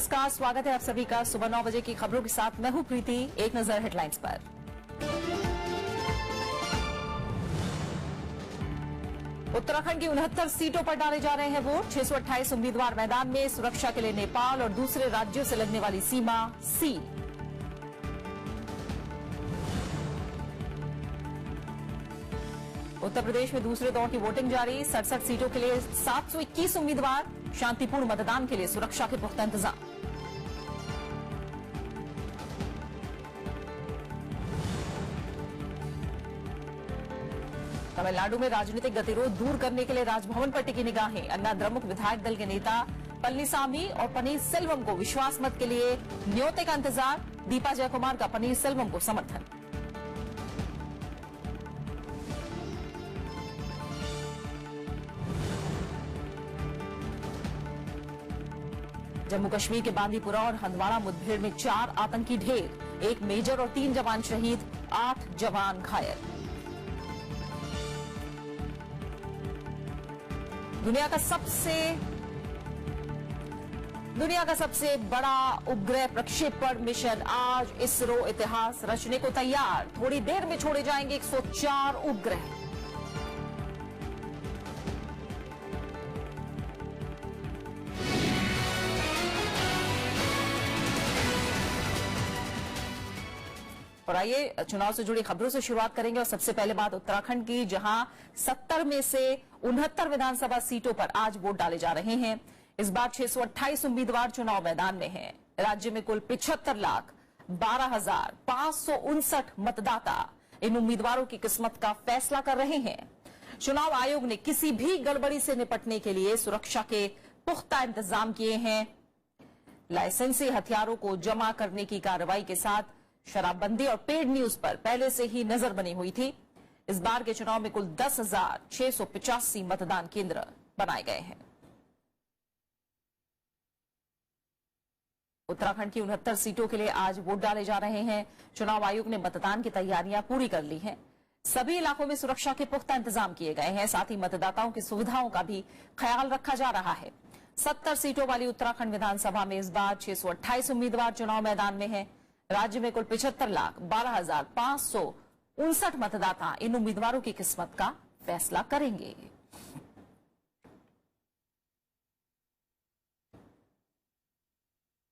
नमस्कार, स्वागत है आप सभी का सुबह 9 बजे की खबरों के साथ। मैं हूं प्रीति। एक नजर हेडलाइंस पर। उत्तराखंड की 69 सीटों पर डाले जा रहे हैं वोट। 628 उम्मीदवार मैदान में। सुरक्षा के लिए नेपाल और दूसरे राज्यों से लगने वाली सीमा सील। उत्तर प्रदेश में दूसरे दौर की वोटिंग जारी। 67 सीटों के लिए 721 उम्मीदवार। शांतिपूर्ण मतदान के लिए सुरक्षा के पुख्ता इंतजाम। तमिलनाडु में राजनीतिक गतिरोध दूर करने के लिए राजभवन पर टिकी निगाहें। अन्ना द्रमुक विधायक दल के नेता पलनीसामी और पनीर सेल्वम को विश्वास मत के लिए न्योते का इंतजार। दीपा जयकुमार का पनीर सेल्वम को समर्थन। जम्मू कश्मीर के बांदीपुरा और हंदवाड़ा मुठभेड़ में 4 आतंकी ढेर। 1 मेजर और 3 जवान शहीद, 8 जवान घायल। दुनिया का सबसे बड़ा उपग्रह प्रक्षेपण मिशन आज। इसरो इतिहास रचने को तैयार। थोड़ी देर में छोड़े जाएंगे 104 उपग्रह। और आइए चुनाव से जुड़ी खबरों से शुरुआत करेंगे। और सबसे पहले बात उत्तराखंड की, जहां 70 में से 69 विधानसभा सीटों पर आज वोट डाले जा रहे हैं। इस बार 628 उम्मीदवार चुनाव मैदान में हैं। राज्य में कुल 75,12,559 मतदाता इन उम्मीदवारों की किस्मत का फैसला कर रहे हैं। चुनाव आयोग ने किसी भी गड़बड़ी से निपटने के लिए सुरक्षा के पुख्ता इंतजाम किए हैं। लाइसेंसी हथियारों को जमा करने की कार्रवाई के साथ शराबबंदी और पेड न्यूज पर पहले से ही नजर बनी हुई थी। इस बार के चुनाव में कुल 10,685 मतदान केंद्र बनाए गए हैं। उत्तराखंड की 69 सीटों के लिए आज वोट डाले जा रहे हैं। चुनाव आयोग ने मतदान की तैयारियां पूरी कर ली हैं। सभी इलाकों में सुरक्षा के पुख्ता इंतजाम किए गए हैं। साथ ही मतदाताओं की सुविधाओं का भी ख्याल रखा जा रहा है। 70 सीटों वाली उत्तराखंड विधानसभा में इस बार 628 उम्मीदवार चुनाव मैदान में हैं। राज्य में कुल 75,12,559 मतदाता इन उम्मीदवारों की किस्मत का फैसला करेंगे।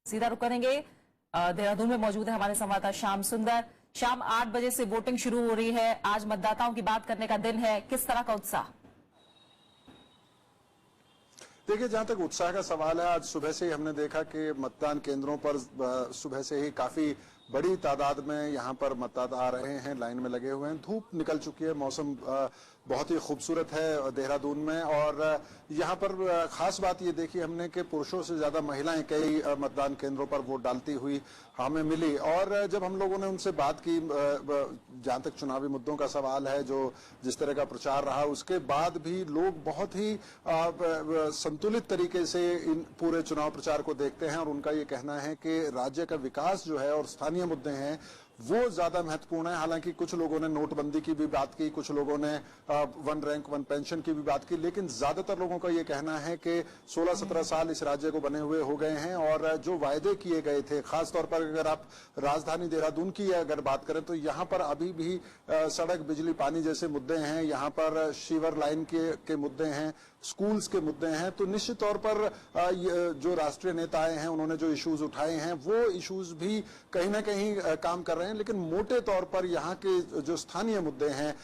सीधा रुक करेंगे, देहरादून में मौजूद है हमारे संवाददाता श्याम सुंदर। शाम 8 बजे से वोटिंग शुरू हो रही है। आज मतदाताओं की बात करने का दिन है। किस तरह का उत्साह? देखिए, जहां तक उत्साह का सवाल है, आज सुबह से ही हमने देखा कि मतदान केंद्रों पर सुबह से ही काफी बड़ी तादाद में यहां पर मतदाता आ रहे हैं, लाइन में लगे हुए हैं। धूप निकल चुकी है, मौसम बहुत ही खूबसूरत है देहरादून में। और यहां पर खास बात ये देखी हमने कि पुरुषों से ज्यादा महिलाएं कई मतदान केंद्रों पर वोट डालती हुई हमें मिली। और जब हम लोगों ने उनसे बात की, जहां तक चुनावी मुद्दों का सवाल है, जो जिस तरह का प्रचार रहा, उसके बाद भी लोग बहुत ही संतुलित तरीके से इन पूरे चुनाव प्रचार को देखते हैं। और उनका ये कहना है कि राज्य का विकास जो है और स्थानीय मुद्दे हैं वो ज्यादा महत्वपूर्ण है। हालांकि कुछ लोगों ने नोटबंदी की भी बात की, कुछ लोगों ने 1 रैंक 1 पेंशन की भी बात की, लेकिन ज्यादातर लोगों का ये कहना है कि 16-17 साल इस राज्य को बने हुए हो गए हैं और जो वायदे किए गए थे, खासतौर पर अगर आप राजधानी देहरादून की अगर बात करें तो यहाँ पर अभी भी सड़क, बिजली, पानी जैसे मुद्दे हैं। यहाँ पर सीवर लाइन के मुद्दे हैं, स्कूल्स के मुद्दे हैं। तो निश्चित तौर पर जो राष्ट्रीय नेता आए हैं, उन्होंने जो इश्यूज उठाए हैं वो इश्यूज भी कहीं ना कहीं काम कर रहे हैं। लेकिन मोटे तौर पर यहाँ के जो स्थानीय मुद्दे हैं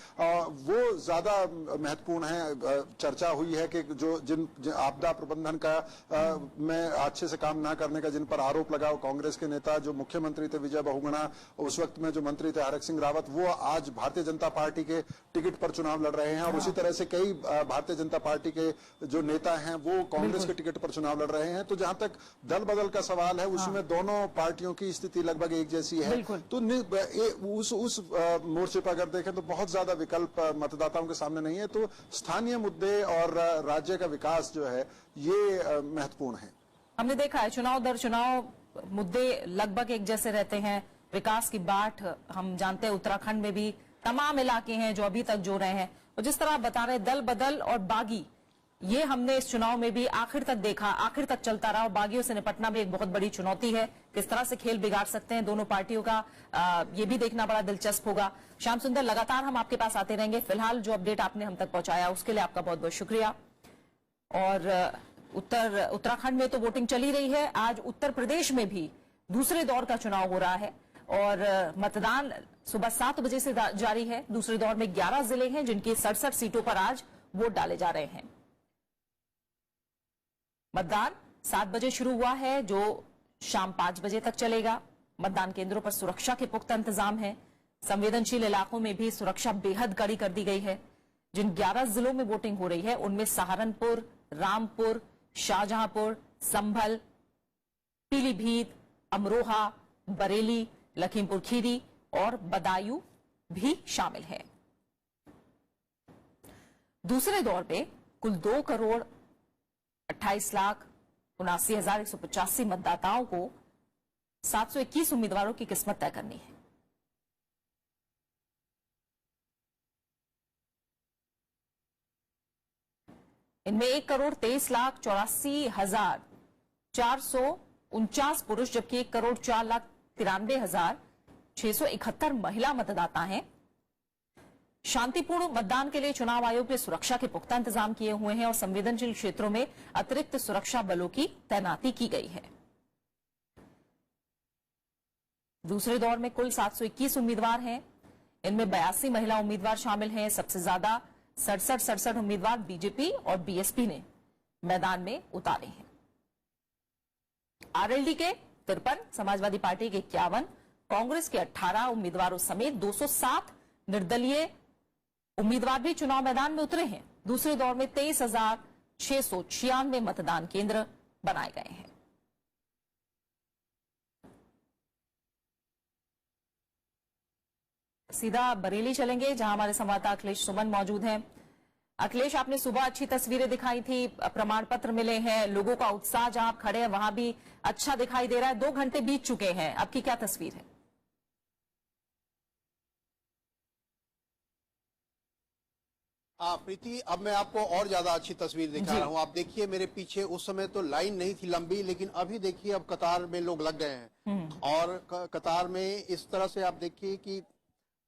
वो ज्यादा महत्वपूर्ण हैं। चर्चा हुई है कि जिन आपदा प्रबंधन का में अच्छे से काम ना करने का जिन पर आरोप लगा, कांग्रेस के नेता जो मुख्यमंत्री थे विजय बहुगुणा, उस वक्त में जो मंत्री थे हरक सिंह रावत, वो आज भारतीय जनता पार्टी के टिकट पर चुनाव लड़ रहे हैं। और उसी तरह से कई भारतीय जनता पार्टी के जो नेता हैं वो कांग्रेस के टिकट पर चुनाव लड़ रहे हैं। तो जहां तक दल बदल का सवाल है, उसमें दोनों पार्टियों की स्थिति लगभग एक जैसी है। तो उस मोर्चे पर अगर देखें तो बहुत ज्यादा विकल्प मतदाताओं के सामने नहीं है। तो स्थानीय मुद्दे और राज्य का विकास जो है ये महत्वपूर्ण है। हमने देखा है चुनाव दर चुनाव मुद्दे लगभग एक जैसे रहते हैं। विकास की बाट हम जानते हैं उत्तराखंड में भी तमाम इलाके हैं जो अभी तक जो रहे हैं। और जिस तरह आप बता रहे दल बदल और बागी, ये हमने इस चुनाव में भी आखिर तक देखा, आखिर तक चलता रहा। और बागियों से निपटना भी एक बहुत बड़ी चुनौती है। किस तरह से खेल बिगाड़ सकते हैं दोनों पार्टियों का, ये भी देखना बड़ा दिलचस्प होगा। श्याम सुंदर, लगातार हम आपके पास आते रहेंगे। फिलहाल जो अपडेट आपने हम तक पहुंचाया उसके लिए आपका बहुत बहुत शुक्रिया। और उत्तराखंड में तो वोटिंग चली रही है। आज उत्तर प्रदेश में भी दूसरे दौर का चुनाव हो रहा है और मतदान सुबह 7 बजे से जारी है। दूसरे दौर में 11 जिले हैं जिनकी 67 सीटों पर आज वोट डाले जा रहे हैं। मतदान 7 बजे शुरू हुआ है जो शाम 5 बजे तक चलेगा। मतदान केंद्रों पर सुरक्षा के पुख्ता इंतजाम है। संवेदनशील इलाकों में भी सुरक्षा बेहद कड़ी कर दी गई है। जिन 11 जिलों में वोटिंग हो रही है उनमें सहारनपुर, रामपुर, शाहजहांपुर, संभल, पीलीभीत, अमरोहा, बरेली, लखीमपुर खीरी और बदायूं भी शामिल है। दूसरे दौर में कुल 2,28,79,185 मतदाताओं को 721 उम्मीदवारों की किस्मत तय करनी है। इनमें 1,23,84,449 पुरुष जबकि 1,04,93,671 महिला मतदाता हैं। शांतिपूर्ण मतदान के लिए चुनाव आयोग ने सुरक्षा के पुख्ता इंतजाम किए हुए हैं और संवेदनशील क्षेत्रों में अतिरिक्त सुरक्षा बलों की तैनाती की गई है। दूसरे दौर में कुल 721 उम्मीदवार हैं। इनमें 82 महिला उम्मीदवार शामिल हैं। सबसे ज्यादा 67 उम्मीदवार बीजेपी और बीएसपी ने मैदान में उतारे हैं। आरएलडी के 53, समाजवादी पार्टी के 51, कांग्रेस के 18 उम्मीदवारों समेत 207 निर्दलीय उम्मीदवार भी चुनाव मैदान में उतरे हैं। दूसरे दौर में 23,696 मतदान केंद्र बनाए गए हैं। सीधा बरेली चलेंगे जहां हमारे संवाददाता अखिलेश सुमन मौजूद हैं। अखिलेश, आपने सुबह अच्छी तस्वीरें दिखाई थी, प्रमाण पत्र मिले हैं, लोगों का उत्साह जहां आप खड़े हैं वहां भी अच्छा दिखाई दे रहा है। 2 घंटे बीत चुके हैं, आपकी क्या तस्वीर है? प्रीति, अब मैं आपको और ज्यादा अच्छी तस्वीर दिखा रहा हूँ। आप देखिए मेरे पीछे, उस समय तो लाइन नहीं थी लंबी, लेकिन अभी देखिए अब कतार में लोग लग गए हैं। और कतार में इस तरह से आप देखिए कि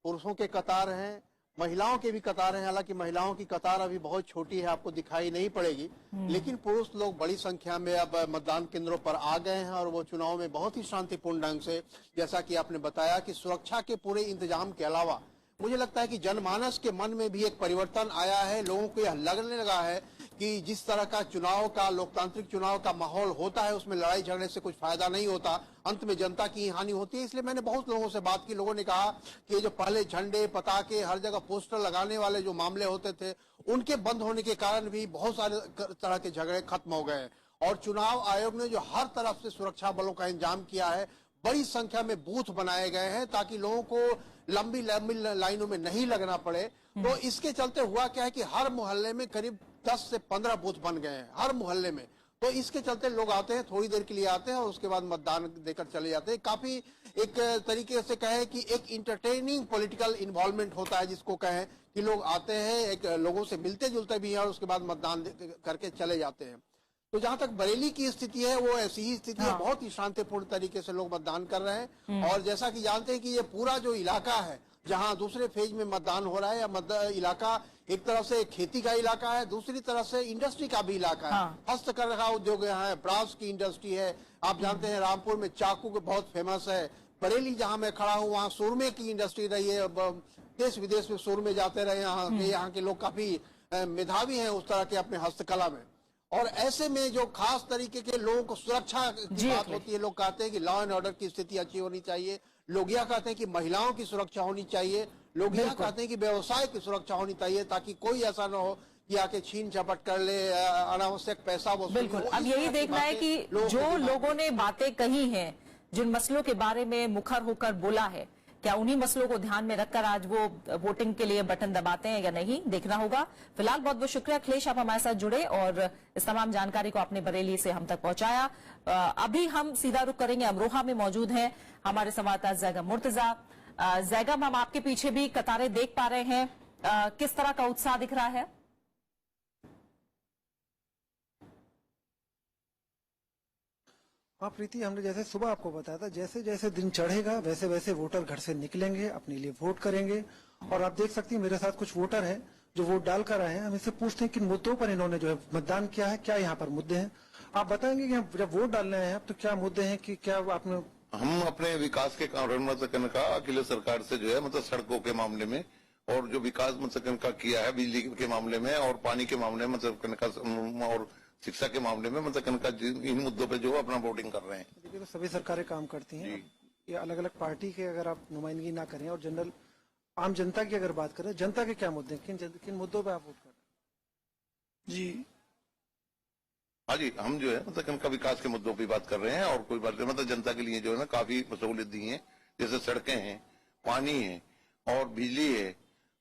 पुरुषों के कतार हैं, महिलाओं के भी कतार हैं। हालांकि महिलाओं की कतार अभी बहुत छोटी है, आपको दिखाई नहीं पड़ेगी, लेकिन पुरुष लोग बड़ी संख्या में अब मतदान केंद्रों पर आ गए हैं और वो चुनाव में बहुत ही शांतिपूर्ण ढंग से, जैसा कि आपने बताया कि सुरक्षा के पूरे इंतजाम के अलावा मुझे लगता है कि जनमानस के मन में भी एक परिवर्तन आया है। लोगों को यह लगने लगा है कि जिस तरह का चुनाव का, लोकतांत्रिक चुनाव का माहौल होता है उसमें लड़ाई झगड़े से कुछ फायदा नहीं होता, अंत में जनता की हानि होती है। इसलिए मैंने बहुत लोगों से बात की, लोगों ने कहा कि ये जो पहले झंडे, पताके, हर जगह पोस्टर लगाने वाले जो मामले होते थे उनके बंद होने के कारण भी बहुत सारे तरह के झगड़े खत्म हो गए। और चुनाव आयोग ने जो हर तरफ से सुरक्षा बलों का इंतजाम किया है, बड़ी संख्या में बूथ बनाए गए हैं ताकि लोगों को लंबी लंबी लाइनों में नहीं लगना पड़े। तो इसके चलते हुआ क्या है कि हर मोहल्ले में करीब 10 से 15 बूथ बन गए हैं हर मोहल्ले में। तो इसके चलते लोग आते हैं, थोड़ी देर के लिए आते हैं और उसके बाद मतदान देकर चले जाते हैं। काफी एक तरीके से कहें कि एक इंटरटेनिंग पॉलिटिकल इन्वॉल्वमेंट होता है, जिसको कहें कि लोग आते हैं, एक लोगों से मिलते जुलते भी हैं और उसके बाद मतदान करके चले जाते हैं। तो जहां तक बरेली की स्थिति है वो ऐसी ही स्थिति है, बहुत ही शांतिपूर्ण तरीके से लोग मतदान कर रहे हैं। और जैसा कि जानते हैं कि ये पूरा जो इलाका है जहां दूसरे फेज में मतदान हो रहा है, या इलाका एक तरफ से खेती का इलाका है, दूसरी तरफ से इंडस्ट्री का भी इलाका है। हस्तकरघा उद्योग यहाँ है, ब्रास की इंडस्ट्री है। आप जानते हैं रामपुर में चाकू बहुत फेमस है। बरेली जहां मैं खड़ा हूँ वहाँ सुरमे की इंडस्ट्री रही है, देश विदेश में सुरमे जाते रहे। यहाँ के लोग काफी मेधावी हैं उस तरह के अपने हस्तकला में। और ऐसे में जो खास तरीके के लोगों को सुरक्षा की बात होती है, लोग कहते हैं कि लॉ एंड ऑर्डर की स्थिति अच्छी होनी चाहिए, लोग यह कहते हैं कि महिलाओं की सुरक्षा होनी चाहिए, लोग यह कहते हैं कि व्यवसाय की सुरक्षा होनी चाहिए ताकि कोई ऐसा न हो कि आके छीन झपट कर ले, अनावश्यक पैसा वसूल। बिल्कुल, अब यही देखना है कि जो लोगों ने बातें कही हैं, जिन मसलों के बारे में मुखर होकर बोला है, क्या उन्हीं मसलों को ध्यान में रखकर आज वो वोटिंग के लिए बटन दबाते हैं या नहीं, देखना होगा। फिलहाल बहुत बहुत शुक्रिया अखिलेश, आप हमारे साथ जुड़े और इस तमाम जानकारी को आपने बरेली से हम तक पहुंचाया। अभी हम सीधा रुख करेंगे, अमरोहा में मौजूद हैं हमारे संवाददाता जैगम मुर्तजा। जैगम, हम आपके पीछे भी कतारें देख पा रहे हैं, किस तरह का उत्साह दिख रहा है? हाँ प्रीति, हमने जैसे सुबह आपको बताया था, जैसे जैसे दिन चढ़ेगा वैसे वैसे वोटर घर से निकलेंगे, अपने लिए वोट करेंगे। और आप देख सकती हैं मेरे साथ कुछ वोटर हैं जो वोट डाल कर आए हैं। हम इनसे पूछते हैं किन मुद्दों पर इन्होंने जो है मतदान किया है, क्या यहाँ पर मुद्दे हैं। आप बताएंगे कि जब वोट डालने आए हैं तो क्या मुद्दे हैं, कि क्या आपने? हम अपने विकास के कारण का अखिलेश सरकार से जो है मतलब सड़कों के मामले में और जो विकास मतलब का किया है बिजली के मामले में और पानी के मामले में मतलब और शिक्षा के मामले में मतलब इन मुद्दों पे जो अपना वोटिंग कर रहे हैं। देखिए, तो सभी सरकारें काम करती हैं, ये अलग अलग पार्टी के अगर आप नुमाइंदगी ना करें और जनरल आम जनता की अगर बात करें, जनता के क्या मुद्दे, किन मुद्दों पे आप वोट कर रहे हैं? जी हाँ जी, हम जो है मतलब इनका विकास के मुद्दों की बात कर रहे हैं और कोई बात मतलब जनता के लिए जो है ना काफी सहूलियत दी है, जैसे सड़कें हैं, पानी है और बिजली है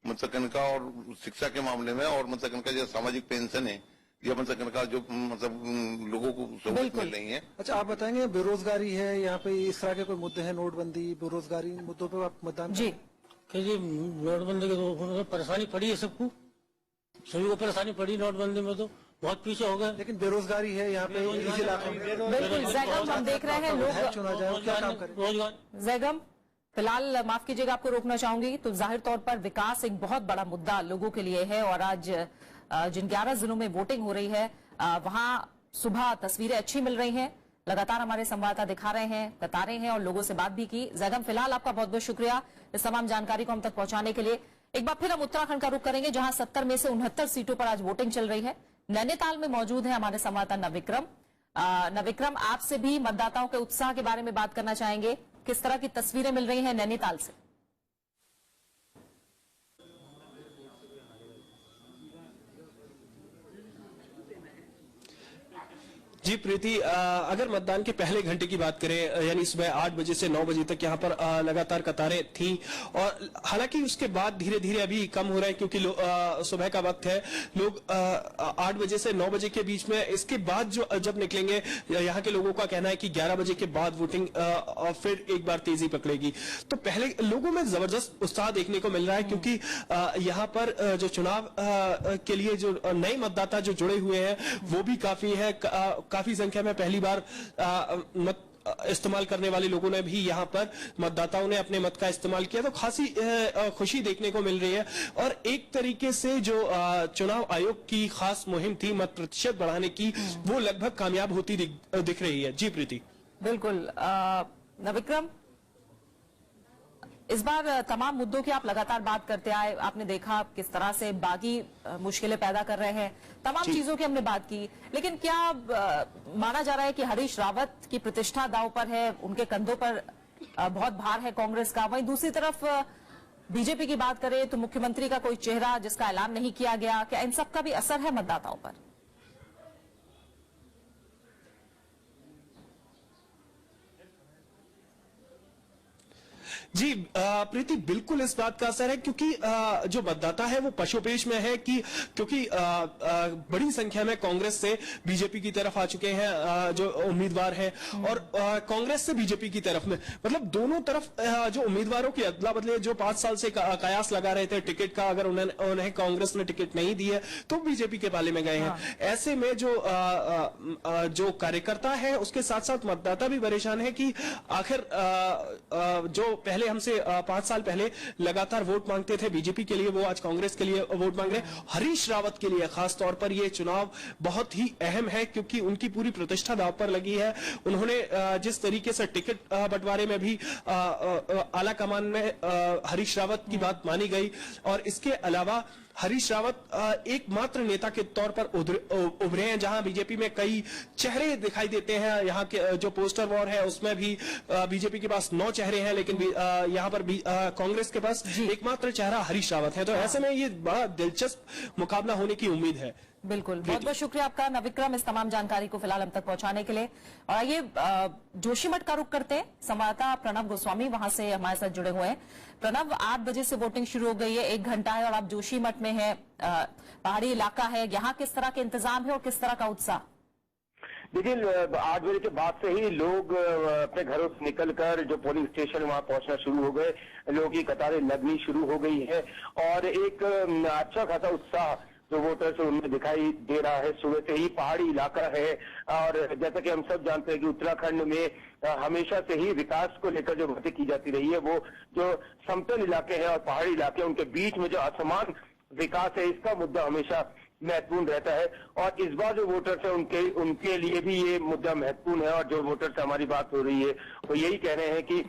मतलब इनका, और शिक्षा के मामले में और मतलब इनका जो सामाजिक पेंशन है या मतलब इनका जो मतलब लोगों को सहूलियत मिल रही है। अच्छा, आप बताएंगे बेरोजगारी है यहाँ पे, इस तरह के कोई मुद्दे हैं, नोटबंदी, बेरोजगारी, मुद्दों पे आप मतदान? जी नोटबंदी के तो परेशानी पड़ी है सबको, सभी को परेशानी पड़ी नोटबंदी में, तो बहुत पीछे हो गए। लेकिन बेरोजगारी है यहाँ पे इस इलाके में। बिल्कुल जैगम, हम देख रहे हैं लोग चुना जाए, क्या काम करें? रोजगार। जैगम, फिलहाल माफ कीजिएगा, आपको रोकना चाहूंगी। तो जाहिर तौर पर विकास एक बहुत बड़ा मुद्दा लोगों के लिए है और आज जिन 11 जिलों में वोटिंग हो रही है वहां सुबह तस्वीरें अच्छी मिल रही हैं। लगातार हमारे संवाददाता दिखा रहे हैं, कतारें हैं और लोगों से बात भी की। जैगम, फिलहाल आपका बहुत बहुत शुक्रिया इस तमाम जानकारी को हम तक पहुंचाने के लिए। एक बार फिर हम उत्तराखंड का रुख करेंगे जहां 70 में से 69 सीटों पर आज वोटिंग चल रही है। नैनीताल में मौजूद है हमारे संवाददाता नविक्रम। नविक्रम, आपसे भी मतदाताओं के उत्साह के बारे में बात करना चाहेंगे, किस तरह की तस्वीरें मिल रही हैं नैनीताल से? जी प्रीति, अगर मतदान के पहले घंटे की बात करें यानी सुबह 8 बजे से 9 बजे तक यहाँ पर लगातार कतारें थी और हालांकि उसके बाद धीरे धीरे अभी कम हो रहा है क्योंकि सुबह का वक्त है, लोग 8 बजे से 9 बजे के बीच में, इसके बाद जो जब निकलेंगे, यहाँ के लोगों का कहना है कि 11 बजे के बाद वोटिंग फिर एक बार तेजी पकड़ेगी। तो पहले लोगों में जबरदस्त उत्साह देखने को मिल रहा है क्योंकि यहाँ पर जो चुनाव के लिए जो नए मतदाता जो जुड़े हुए हैं वो भी काफी है, काफी संख्या में पहली बार मत इस्तेमाल करने वाले लोगों ने भी यहाँ पर मतदाताओं ने अपने मत का इस्तेमाल किया, तो खासी खुशी देखने को मिल रही है। और एक तरीके से जो चुनाव आयोग की खास मुहिम थी मत प्रतिशत बढ़ाने की, वो लगभग कामयाब होती दिख रही है। जी प्रीति। बिल्कुल नविक्रम, इस बार तमाम मुद्दों की आप लगातार बात करते आए, आपने देखा किस तरह से बागी मुश्किलें पैदा कर रहे हैं, तमाम चीजों की हमने बात की, लेकिन क्या माना जा रहा है कि हरीश रावत की प्रतिष्ठा दांव पर है, उनके कंधों पर बहुत भार है कांग्रेस का? वहीं दूसरी तरफ बीजेपी की बात करें तो मुख्यमंत्री का कोई चेहरा जिसका ऐलान नहीं किया गया, क्या इन सब का भी असर है मतदाताओं पर? जी प्रीति, बिल्कुल इस बात का असर है क्योंकि जो मतदाता है वो पशुपेश में है कि क्योंकि बड़ी संख्या में कांग्रेस से बीजेपी की तरफ आ चुके हैं जो उम्मीदवार हैं और कांग्रेस से बीजेपी की तरफ में, मतलब दोनों तरफ जो उम्मीदवारों की अदला बदली जो 5 साल से कयास लगा रहे थे टिकट का, अगर उन्हें कांग्रेस ने टिकट नहीं दी है तो बीजेपी के पाले में गए हैं। ऐसे में जो कार्यकर्ता है उसके साथ साथ मतदाता भी परेशान है कि आखिर जो पहले हमसे 5 साल पहले लगातार वोट मांगते थे बीजेपी के लिए, वो आज कांग्रेस के लिए वोट मांग रहे हैं। हरीश रावत के लिए खास तौर पर ये चुनाव बहुत ही अहम है क्योंकि उनकी पूरी प्रतिष्ठा दांव पर लगी है। उन्होंने जिस तरीके से टिकट बंटवारे में भी आला कमान में हरीश रावत की बात मानी गई और इसके अलावा हरीश रावत एकमात्र नेता के तौर पर उभरे हैं जहां बीजेपी में कई चेहरे दिखाई देते हैं। यहाँ के जो पोस्टर वॉर है उसमें भी बीजेपी के पास 9 चेहरे हैं, लेकिन यहाँ पर भी कांग्रेस के पास एकमात्र चेहरा हरीश रावत है। तो ऐसे में ये बड़ा दिलचस्प मुकाबला होने की उम्मीद है। बिल्कुल, बहुत बहुत शुक्रिया आपका नविक्रम इस तमाम जानकारी को फिलहाल हम तक पहुंचाने के लिए। और आइए जोशीमठ का रुख करते हैं, संवाददाता प्रणव गोस्वामी वहां से हमारे साथ जुड़े हुए हैं। प्रणव, 8 बजे से वोटिंग शुरू हो गई है, 1 घंटा है और आप जोशीमठ में है, पहाड़ी इलाका है, यहाँ किस तरह के इंतजाम है और किस तरह का उत्साह? देखिए 8 बजे के बाद से ही लोग अपने घरों से निकलकर जो पोलिंग स्टेशन वहां पहुंचना शुरू हो गए, लोगों की कतारें लगनी शुरू हो गई है और एक अच्छा खासा उत्साह जो वोटर्स है उनमें दिखाई दे रहा है। सुबह से ही पहाड़ी इलाका है और जैसा कि हम सब जानते हैं कि उत्तराखंड में हमेशा से ही विकास को लेकर जो बातें की जाती रही है, वो जो समतल इलाके हैं और पहाड़ी इलाके उनके बीच में जो असमान विकास है, इसका मुद्दा हमेशा महत्वपूर्ण रहता है। और इस बार जो वोटर्स है उनके लिए भी ये मुद्दा महत्वपूर्ण है। और जो वोटर्स से हमारी बात हो रही है वो यही कह रहे हैं कि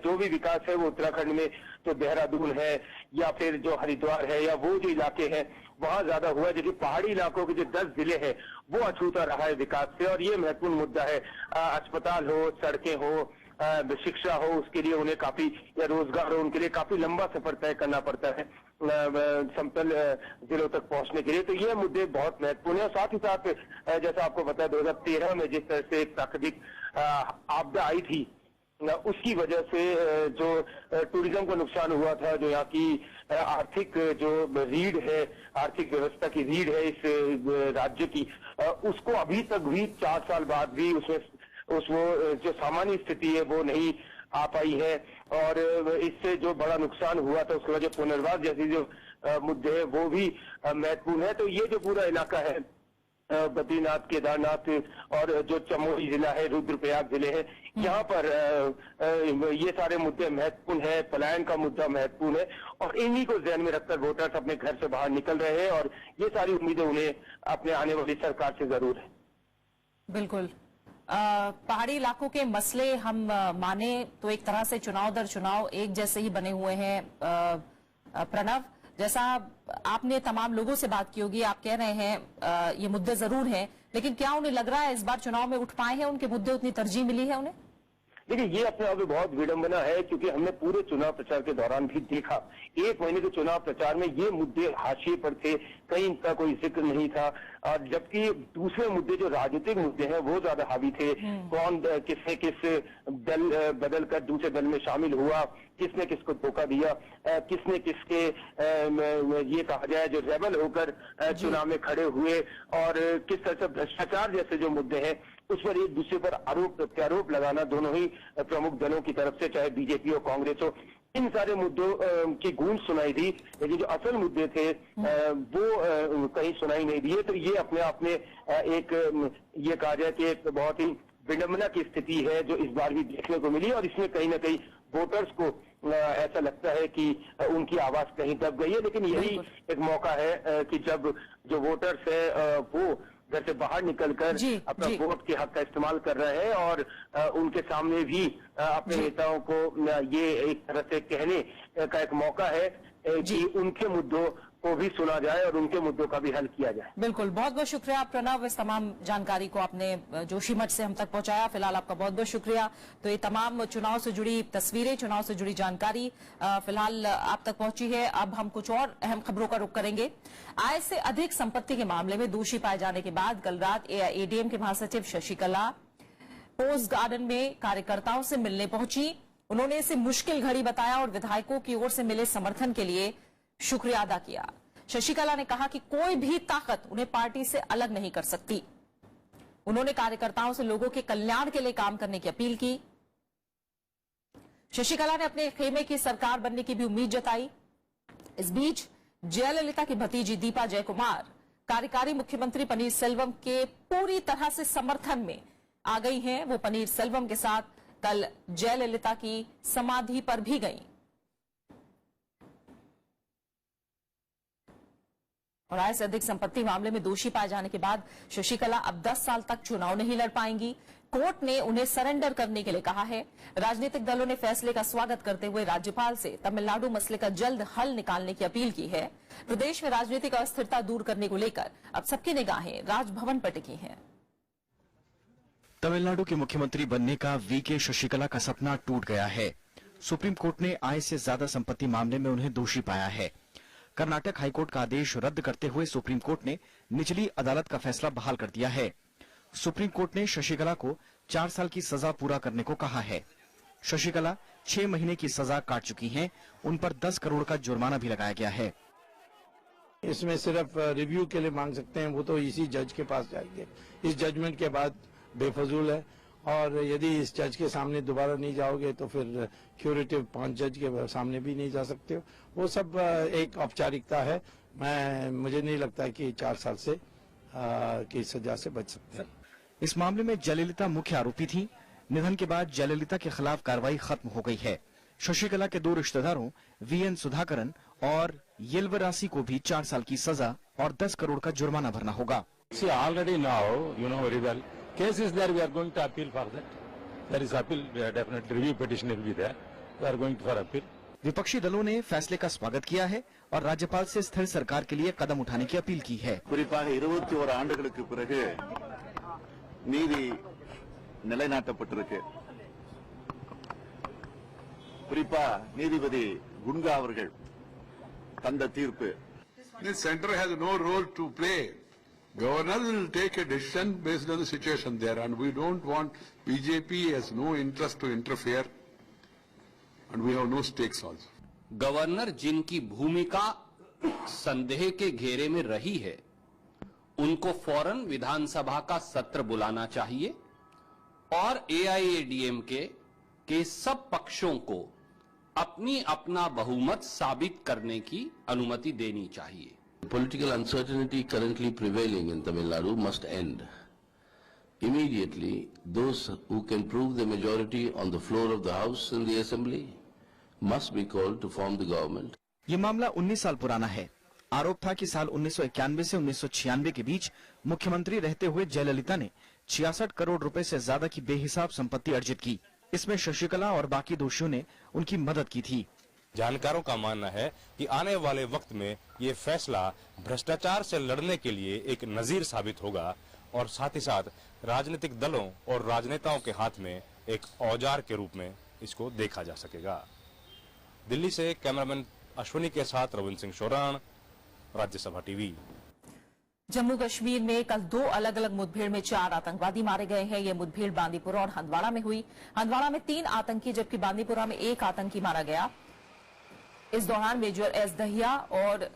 जो भी विकास है वो उत्तराखंड में जो देहरादून है या फिर जो हरिद्वार है या वो जो इलाके हैं वहां ज्यादा हुआ है, जबकि पहाड़ी इलाकों के जो 10 जिले हैं वो अछूता रहा है विकास से। और ये महत्वपूर्ण मुद्दा है। अस्पताल हो, सड़कें हो, शिक्षा हो, उसके लिए उन्हें काफी, या रोजगार हो, उनके लिए काफी लंबा सफर तय करना पड़ता है समतल जिलों तक पहुंचने के लिए। तो ये मुद्दे बहुत महत्वपूर्ण है। और साथ ही साथ जैसा आपको पता है 2013 में जिस तरह से एक प्राकृतिक आपदा आई थी, उसकी वजह से जो टूरिज्म को नुकसान हुआ था, जो यहाँ की आर्थिक जो रीढ़ है, आर्थिक व्यवस्था की रीढ़ है इस राज्य की, उसको अभी तक भी 4 साल बाद भी वो जो सामान्य स्थिति है वो नहीं आ पाई है। और इससे जो बड़ा नुकसान हुआ था उसके वजह पुनर्वास जैसी जो मुद्दे हैं वो भी महत्वपूर्ण है। तो ये जो पूरा इलाका है बद्रीनाथ, केदारनाथ और जो चमोली जिला है, रुद्रप्रयाग जिले हैं, यहाँ पर ये सारे मुद्दे महत्वपूर्ण है। पलायन का मुद्दा महत्वपूर्ण है और इन्हीं को ध्यान में रखकर वोटर्स अपने घर से बाहर निकल रहे हैं और ये सारी उम्मीदें उन्हें अपने आने वाली सरकार से जरूर है। बिल्कुल। पहाड़ी इलाकों के मसले हम माने तो एक तरह से चुनाव दर चुनाव एक जैसे ही बने हुए हैं। प्रणव, जैसा आपने तमाम लोगों से बात की होगी, आप कह रहे हैं ये मुद्दे जरूर हैं, लेकिन क्या उन्हें लग रहा है इस बार चुनाव में उठ पाए हैं, उनके मुद्दे उतनी तरजीह मिली है उन्हें? देखिए, ये अपने आप में बहुत विडंबना है क्योंकि हमने पूरे चुनाव प्रचार के दौरान भी देखा, 1 महीने के चुनाव प्रचार में ये मुद्दे हाशिए पर थे, कहीं इनका कोई जिक्र नहीं था। और जबकि दूसरे मुद्दे जो राजनीतिक मुद्दे हैं वो ज्यादा हावी थे। कौन किसने किस दल बदल कर दूसरे दल में शामिल हुआ, किसने किसको धोखा दिया, किसने किसके ये कहा जाए जो रेबल होकर चुनाव में खड़े हुए, और किस तरह से भ्रष्टाचार जैसे जो मुद्दे हैं उस पर एक दूसरे पर आरोप प्रत्यारोप लगाना दोनों ही प्रमुख दलों की तरफ से, चाहे बीजेपी हो कांग्रेस हो, इन सारे मुद्दों की गूंज सुनाई दी, लेकिन जो असल मुद्दे थे वो कहीं सुनाई नहीं दिए। तो ये अपने आप में एक ये कहा जाए कि एक बहुत ही विडंबना की स्थिति है जो इस बार भी देखने को मिली। और इसमें कहीं ना कहीं वोटर्स को ऐसा लगता है कि उनकी आवाज कहीं दब गई है। लेकिन यही एक मौका है कि जब जो वोटर्स है वो घर से बाहर निकलकर अपना वोट के हक का इस्तेमाल कर रहे हैं और उनके सामने भी अपने नेताओं को ये एक तरह से कहने का एक मौका है कि उनके मुद्दों को भी सुना जाए और उनके मुद्दों का भी हल किया जाए। बिल्कुल, बहुत बहुत शुक्रिया प्रणव, इस तमाम जानकारी को आपने जोशीमठ से हम तक पहुंचाया। फिलहाल आपका बहुत बहुत शुक्रिया। तो ये तमाम चुनाव से जुड़ी तस्वीरें, चुनाव से जुड़ी जानकारी फिलहाल आप तक पहुंची है। अब हम कुछ और अहम खबरों का रुख करेंगे। आय से अधिक संपत्ति के मामले में दोषी पाए जाने के बाद कल रात एआईएडीएम के महासचिव शशिकला पोस्ट गार्डन में कार्यकर्ताओं से मिलने पहुंची। उन्होंने इसे मुश्किल घड़ी बताया और विधायकों की ओर से मिले समर्थन के लिए शुक्रिया अदा किया। शशिकला ने कहा कि कोई भी ताकत उन्हें पार्टी से अलग नहीं कर सकती। उन्होंने कार्यकर्ताओं से लोगों के कल्याण के लिए काम करने की अपील की। शशिकला ने अपने खेमे की सरकार बनने की भी उम्मीद जताई। इस बीच जयललिता की भतीजी दीपा जयकुमार कार्यकारी मुख्यमंत्री पनीरसेल्वम के पूरी तरह से समर्थन में आ गई हैं। वो पनीरसेल्वम के साथ कल जयललिता की समाधि पर भी गईं। और आय से अधिक संपत्ति मामले में दोषी पाए जाने के बाद शशिकला अब 10 साल तक चुनाव नहीं लड़ पाएंगी। कोर्ट ने उन्हें सरेंडर करने के लिए कहा है। राजनीतिक दलों ने फैसले का स्वागत करते हुए राज्यपाल से तमिलनाडु मसले का जल्द हल निकालने की अपील की है। प्रदेश में राजनीतिक अस्थिरता दूर करने को लेकर अब सबकी निगाहें राजभवन पर टिकी हैं। तमिलनाडु के मुख्यमंत्री बनने का वीके शशिकला का सपना टूट गया है। सुप्रीम कोर्ट ने आय से ज्यादा संपत्ति मामले में उन्हें दोषी पाया है। कर्नाटक हाईकोर्ट का आदेश रद्द करते हुए सुप्रीम कोर्ट ने निचली अदालत का फैसला बहाल कर दिया है। सुप्रीम कोर्ट ने शशिकला को 4 साल की सजा पूरा करने को कहा है। शशिकला 6 महीने की सजा काट चुकी हैं। उन पर 10 करोड़ का जुर्माना भी लगाया गया है। इसमें सिर्फ रिव्यू के लिए मांग सकते हैं, वो तो इसी जज के पास जाएंगे। इस जजमेंट के बाद बेफजूल है और यदि इस जज के सामने दोबारा नहीं जाओगे तो फिर क्यूरेटिव 5 जज के सामने भी नहीं जा सकते हो। वो सब एक औपचारिकता है मुझे नहीं लगता कि 4 साल से की सजा से बच सकते हैं। इस मामले में जयललिता मुख्य आरोपी थी। निधन के बाद जयललिता के खिलाफ कार्रवाई खत्म हो गई है। शशिकला के 2 रिश्तेदारों वीएन सुधाकरन और येल्वरासी को भी 4 साल की सजा और 10 करोड़ का जुर्माना भरना होगा। See, already now, you know very well, case is there, we are going to appeal for that. There is appeal, definitely review petition will be there. We are going for appeal. विपक्षी दलों ने फैसले का स्वागत किया है और राज्यपाल से स्थिर सरकार के लिए कदम उठाने की अपील की है। குறிப்பாக 21 ஆண்டுகளுக்கு பிறகு நீதி நிலைநாட்டப்பட்டிருக்கு. குறிப்பா நீதிபதி குன்கா அவர்கள் தந்த தீர்ப்பு. The center has no role to play. Governor will take a decision based on the situation there, and we don't want BJP has no interest to interfere, and we have no stakes also. Governor जिनकी भूमिका संदेह के घेरे में रही है, उनको फौरन विधानसभा का सत्र बुलाना चाहिए और AIADMK के सब पक्षों को अपनी अपना बहुमत साबित करने की अनुमति देनी चाहिए। Political uncertainty currently prevailing in Tamil Nadu must end. Immediately, those who can prove the majority on the floor of the House and the Assembly must be called to form the government. ये मामला 19 साल पुराना है। आरोप था कि साल 1991 से 1996 के बीच मुख्यमंत्री रहते हुए जयललिता ने 66 करोड़ रुपए से ज्यादा की बेहिसाब संपत्ति अर्जित की। इसमें शशिकला और बाकी दोषियों ने उनकी मदद की थी। जानकारों का मानना है कि आने वाले वक्त में ये फैसला भ्रष्टाचार से लड़ने के लिए एक नजीर साबित होगा और साथ ही साथ राजनीतिक दलों और राजनेताओं के हाथ में एक औजार के रूप में इसको देखा जा सकेगा। दिल्ली से कैमरामैन अश्विनी के साथ रविंद्र सिंह शोरान, राज्यसभा टीवी। जम्मू कश्मीर में कल 2 अलग अलग मुठभेड़ में 4 आतंकवादी मारे गए हैं। यह मुठभेड़ बांदीपुरा और हंदवाड़ा में हुई। हंदवाड़ा में 3 आतंकी जबकि बांदीपुरा में 1 आतंकी मारा गया। इस दौरान मेजर एस दहिया और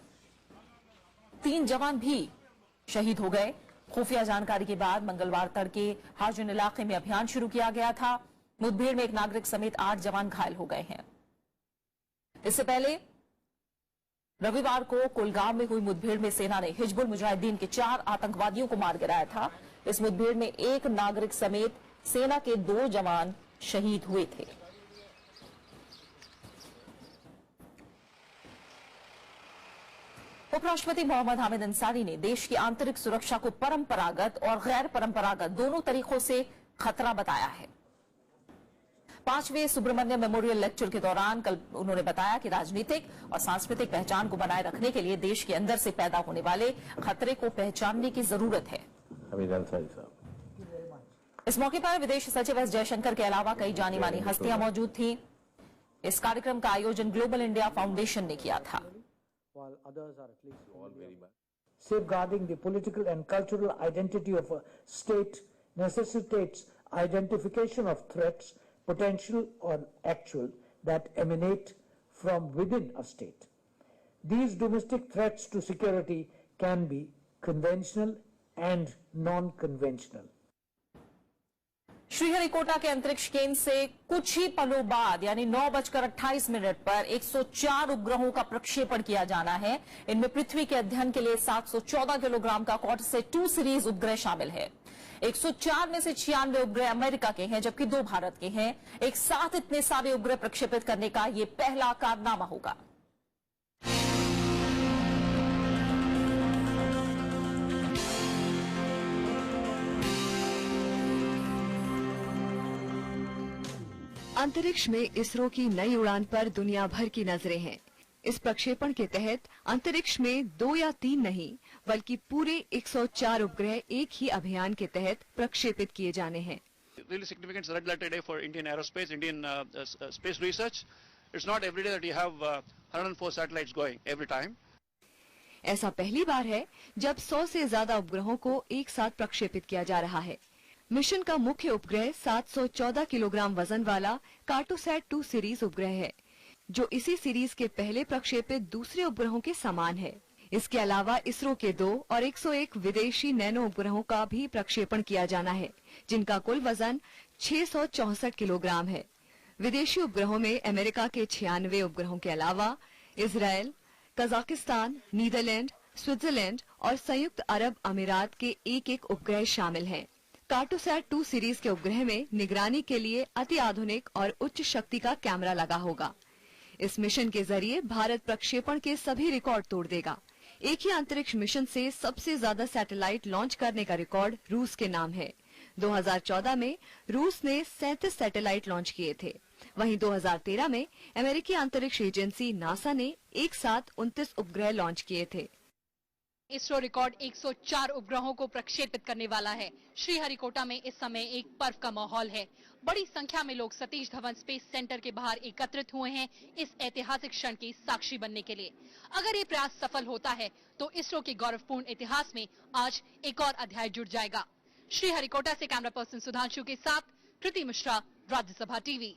3 जवान भी शहीद हो गए। खुफिया जानकारी के बाद मंगलवार तड़के हाजुन इलाके में अभियान शुरू किया गया था। मुठभेड़ में एक नागरिक समेत 8 जवान घायल हो गए हैं। इससे पहले रविवार को कुलगांव में हुई मुठभेड़ में सेना ने हिजबुल मुजाहिदीन के 4 आतंकवादियों को मार गिराया था। इस मुठभेड़ में 1 नागरिक समेत सेना के 2 जवान शहीद हुए थे। उपराष्ट्रपति मोहम्मद हामिद अंसारी ने देश की आंतरिक सुरक्षा को परंपरागत और गैर परंपरागत दोनों तरीकों से खतरा बताया है। 5वें सुब्रमण्यम मेमोरियल लेक्चर के दौरान कल उन्होंने बताया कि राजनीतिक और सांस्कृतिक पहचान को बनाए रखने के लिए देश के अंदर से पैदा होने वाले खतरे को पहचानने की जरूरत है। इस मौके पर विदेश सचिव एस जयशंकर के अलावा कई जानी मानी हस्तियां मौजूद थीं। इस कार्यक्रम का आयोजन ग्लोबल इंडिया फाउंडेशन ने किया था। While others are at least all very much. Safeguarding the political and cultural identity of a state necessitates identification of threats, potential or actual, that emanate from within a state. These domestic threats to security can be conventional and non-conventional. Sriharikota के अंतरिक्ष केंद्र से कुछ ही पलों बाद यानी 9:28 पर 104 उपग्रहों का प्रक्षेपण किया जाना है। इनमें पृथ्वी के अध्ययन के लिए 714 किलोग्राम का कार्टोसैट 2 सीरीज उपग्रह शामिल है। 104 में से 96 उपग्रह अमेरिका के हैं जबकि 2 भारत के हैं। एक साथ इतने सारे उपग्रह प्रक्षेपित करने का यह पहला कारनामा होगा। अंतरिक्ष में इसरो की नई उड़ान पर दुनिया भर की नजरें हैं। इस प्रक्षेपण के तहत अंतरिक्ष में 2 या 3 नहीं बल्कि पूरे 104 उपग्रह एक ही अभियान के तहत प्रक्षेपित किए जाने हैं। Really significant regulatory day for Indian aerospace, Indian space research. It's not every day that you have 104 satellites going every time. ऐसा पहली बार है जब 100 से ज्यादा उपग्रहों को एक साथ प्रक्षेपित किया जा रहा है। मिशन का मुख्य उपग्रह 714 किलोग्राम वजन वाला कार्टोसैट 2 सीरीज उपग्रह है, जो इसी सीरीज के पहले प्रक्षेपित दूसरे उपग्रहों के समान है। इसके अलावा इसरो के 2 और 101 विदेशी नैनो उपग्रहों का भी प्रक्षेपण किया जाना है, जिनका कुल वजन 664 किलोग्राम है। विदेशी उपग्रहों में अमेरिका के 96 उपग्रहों के अलावा इजराइल, कजाकिस्तान, नीदरलैंड, स्विट्जरलैंड और संयुक्त अरब अमीरात के एक उपग्रह शामिल हैं। कार्टोसैट 2 सीरीज के उपग्रह में निगरानी के लिए अति आधुनिक और उच्च शक्ति का कैमरा लगा होगा। इस मिशन के जरिए भारत प्रक्षेपण के सभी रिकॉर्ड तोड़ देगा। एक ही अंतरिक्ष मिशन से सबसे ज्यादा सैटेलाइट लॉन्च करने का रिकॉर्ड रूस के नाम है। 2014 में रूस ने 37 सैटेलाइट लॉन्च किए थे। वहीं 2013 में अमेरिकी अंतरिक्ष एजेंसी नासा ने एक साथ 29 उपग्रह लॉन्च किए थे। इसरो रिकॉर्ड 104 उपग्रहों को प्रक्षेपित करने वाला है। श्रीहरिकोटा में इस समय एक पर्व का माहौल है। बड़ी संख्या में लोग सतीश धवन स्पेस सेंटर के बाहर एकत्रित हुए हैं इस ऐतिहासिक क्षण की साक्षी बनने के लिए। अगर ये प्रयास सफल होता है तो इसरो के गौरवपूर्ण इतिहास में आज एक और अध्याय जुड़ जाएगा। श्रीहरिकोटा से कैमरा पर्सन सुधांशु के साथ कृति मिश्रा, राज्यसभा टीवी।